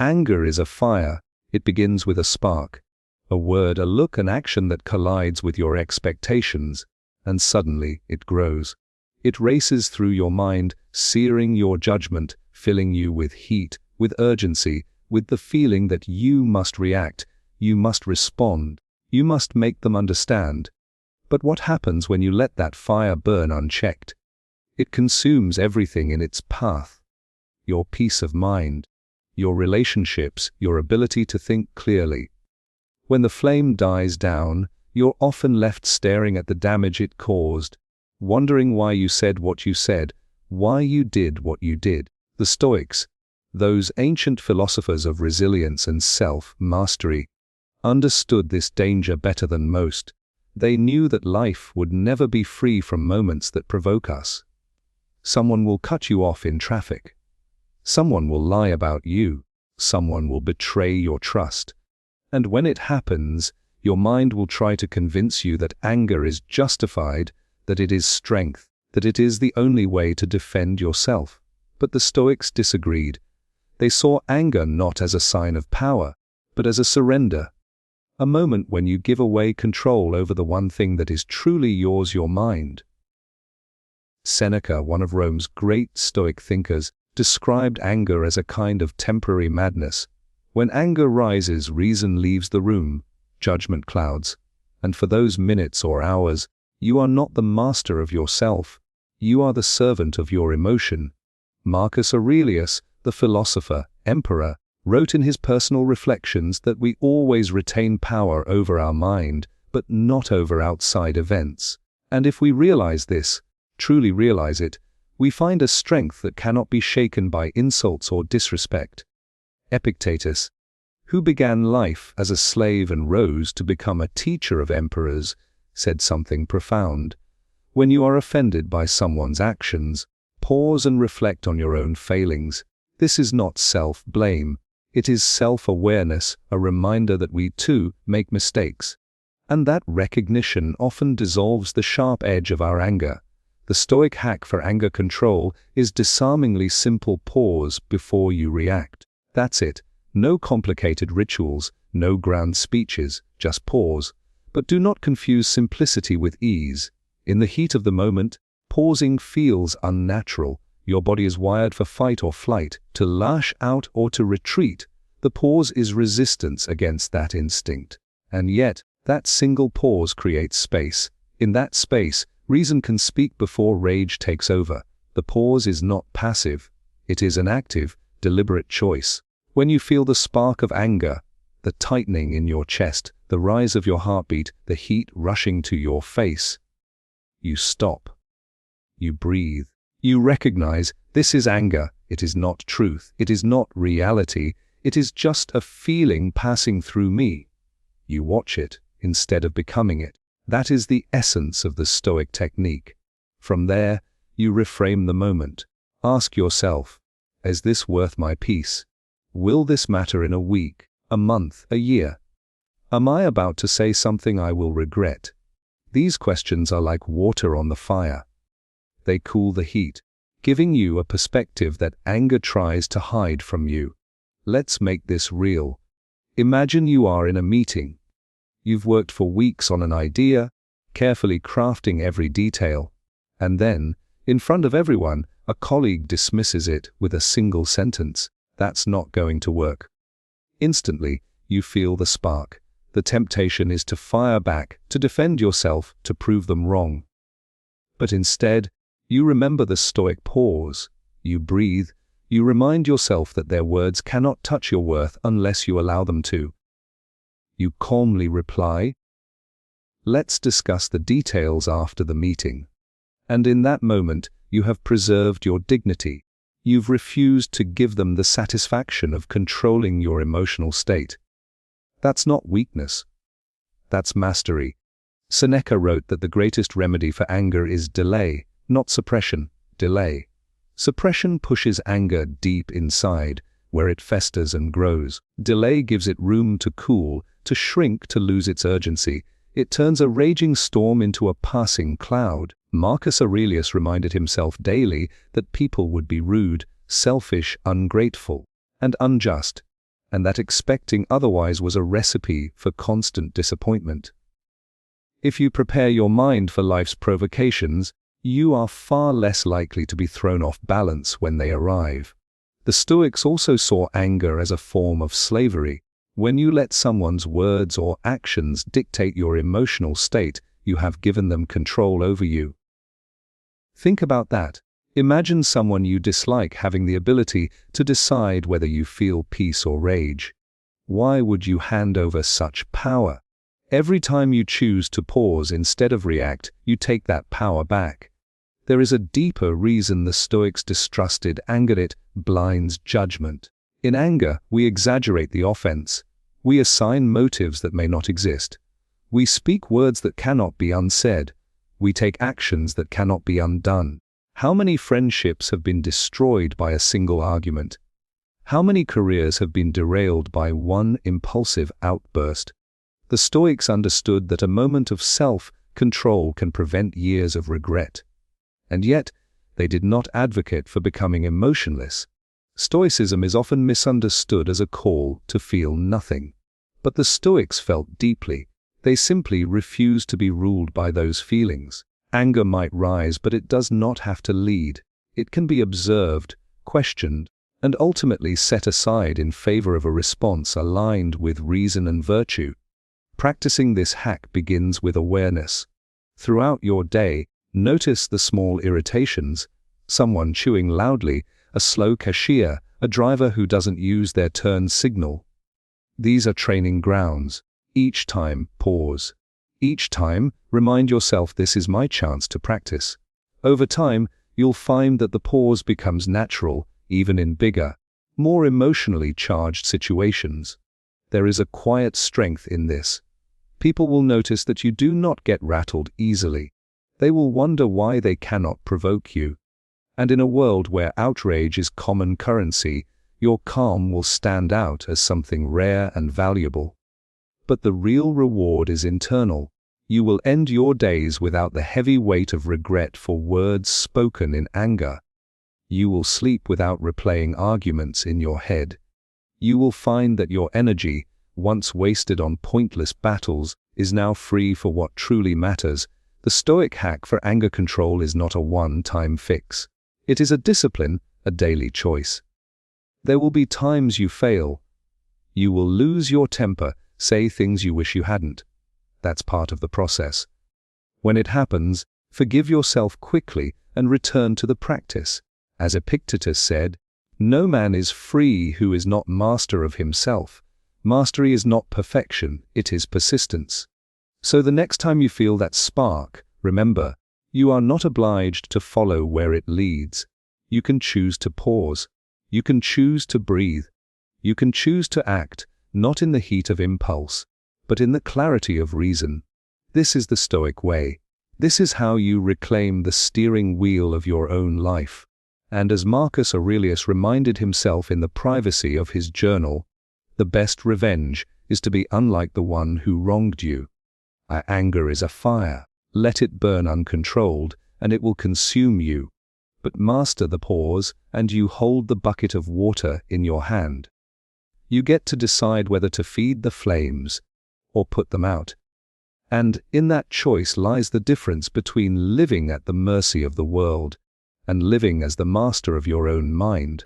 Anger is a fire. It begins with a spark, a word, a look, an action that collides with your expectations, and suddenly it grows. It races through your mind, searing your judgment, filling you with heat, with urgency, with the feeling that you must react, you must respond, you must make them understand. But what happens when you let that fire burn unchecked? It consumes everything in its path. Your peace of mind, your relationships, your ability to think clearly. When the flame dies down, you're often left staring at the damage it caused, wondering why you said what you said, why you did what you did. The Stoics, those ancient philosophers of resilience and self-mastery, understood this danger better than most. They knew that life would never be free from moments that provoke us. Someone will cut you off in traffic. Someone will lie about you. Someone will betray your trust. And when it happens, your mind will try to convince you that anger is justified, that it is strength, that it is the only way to defend yourself. But the Stoics disagreed. They saw anger not as a sign of power, but as a surrender. A moment when you give away control over the one thing that is truly yours, your mind. Seneca, one of Rome's great Stoic thinkers, described anger as a kind of temporary madness. When anger rises, reason leaves the room, judgment clouds, and for those minutes or hours, you are not the master of yourself, you are the servant of your emotion. Marcus Aurelius, the philosopher, emperor, wrote in his personal reflections that we always retain power over our mind, but not over outside events. And if we realize this, truly realize it, we find a strength that cannot be shaken by insults or disrespect. Epictetus, who began life as a slave and rose to become a teacher of emperors, said something profound. When you are offended by someone's actions, pause and reflect on your own failings. This is not self-blame. It is self-awareness, a reminder that we too make mistakes. And that recognition often dissolves the sharp edge of our anger. The Stoic hack for anger control is disarmingly simple: pause before you react. That's it. No complicated rituals, no grand speeches, just pause. But do not confuse simplicity with ease. In the heat of the moment, pausing feels unnatural. Your body is wired for fight or flight, to lash out or to retreat. The pause is resistance against that instinct. And yet, that single pause creates space. In that space, reason can speak before rage takes over. The pause is not passive. It is an active, deliberate choice. When you feel the spark of anger, the tightening in your chest, the rise of your heartbeat, the heat rushing to your face, you stop. You breathe. You recognize, this is anger. It is not truth. It is not reality. It is just a feeling passing through me. You watch it instead of becoming it. That is the essence of the Stoic technique. From there, you reframe the moment. Ask yourself, is this worth my peace? Will this matter in a week, a month, a year? Am I about to say something I will regret? These questions are like water on the fire. They cool the heat, giving you a perspective that anger tries to hide from you. Let's make this real. Imagine you are in a meeting. You've worked for weeks on an idea, carefully crafting every detail, and then, in front of everyone, a colleague dismisses it with a single sentence. That's not going to work. Instantly, you feel the spark. The temptation is to fire back, to defend yourself, to prove them wrong. But instead, you remember the Stoic pause. You breathe. You remind yourself that their words cannot touch your worth unless you allow them to. You calmly reply, "Let's discuss the details after the meeting." And in that moment, you have preserved your dignity. You've refused to give them the satisfaction of controlling your emotional state. That's not weakness. That's mastery. Seneca wrote that the greatest remedy for anger is delay, not suppression. Delay. Suppression pushes anger deep inside, where it festers and grows. Delay gives it room to cool, to shrink, to lose its urgency. It turns a raging storm into a passing cloud. Marcus Aurelius reminded himself daily that people would be rude, selfish, ungrateful, and unjust. and that expecting otherwise was a recipe for constant disappointment. If you prepare your mind for life's provocations, you are far less likely to be thrown off balance when they arrive. The Stoics also saw anger as a form of slavery. When you let someone's words or actions dictate your emotional state, you have given them control over you. Think about that. Imagine someone you dislike having the ability to decide whether you feel peace or rage. Why would you hand over such power? Every time you choose to pause instead of react, you take that power back. There is a deeper reason the Stoics distrusted anger. It blinds judgment. In anger, we exaggerate the offense. We assign motives that may not exist. We speak words that cannot be unsaid. We take actions that cannot be undone. How many friendships have been destroyed by a single argument? How many careers have been derailed by one impulsive outburst? The Stoics understood that a moment of self-control can prevent years of regret. And yet, they did not advocate for becoming emotionless. Stoicism is often misunderstood as a call to feel nothing. But the Stoics felt deeply. They simply refused to be ruled by those feelings. Anger might rise, but it does not have to lead. It can be observed, questioned, and ultimately set aside in favor of a response aligned with reason and virtue. Practicing this hack begins with awareness. Throughout your day, notice the small irritations: someone chewing loudly, a slow cashier, a driver who doesn't use their turn signal. These are training grounds. Each time, pause. Each time, remind yourself, this is my chance to practice. Over time, you'll find that the pause becomes natural, even in bigger, more emotionally charged situations. There is a quiet strength in this. People will notice that you do not get rattled easily. They will wonder why they cannot provoke you. And in a world where outrage is common currency, your calm will stand out as something rare and valuable. But the real reward is internal. You will end your days without the heavy weight of regret for words spoken in anger. You will sleep without replaying arguments in your head. You will find that your energy, once wasted on pointless battles, is now free for what truly matters. The Stoic hack for anger control is not a one-time fix. It is a discipline, a daily choice. There will be times you fail. You will lose your temper, say things you wish you hadn't. That's part of the process. When it happens, forgive yourself quickly and return to the practice. As Epictetus said, "No man is free who is not master of himself." Mastery is not perfection, it is persistence. So the next time you feel that spark, remember, you are not obliged to follow where it leads. You can choose to pause. You can choose to breathe. You can choose to act, not in the heat of impulse, but in the clarity of reason. This is the Stoic way. This is how you reclaim the steering wheel of your own life. And as Marcus Aurelius reminded himself in the privacy of his journal, the best revenge is to be unlike the one who wronged you. Our anger is a fire. Let it burn uncontrolled, and it will consume you. But master the pause, and you hold the bucket of water in your hand. You get to decide whether to feed the flames or put them out. And in that choice lies the difference between living at the mercy of the world and living as the master of your own mind.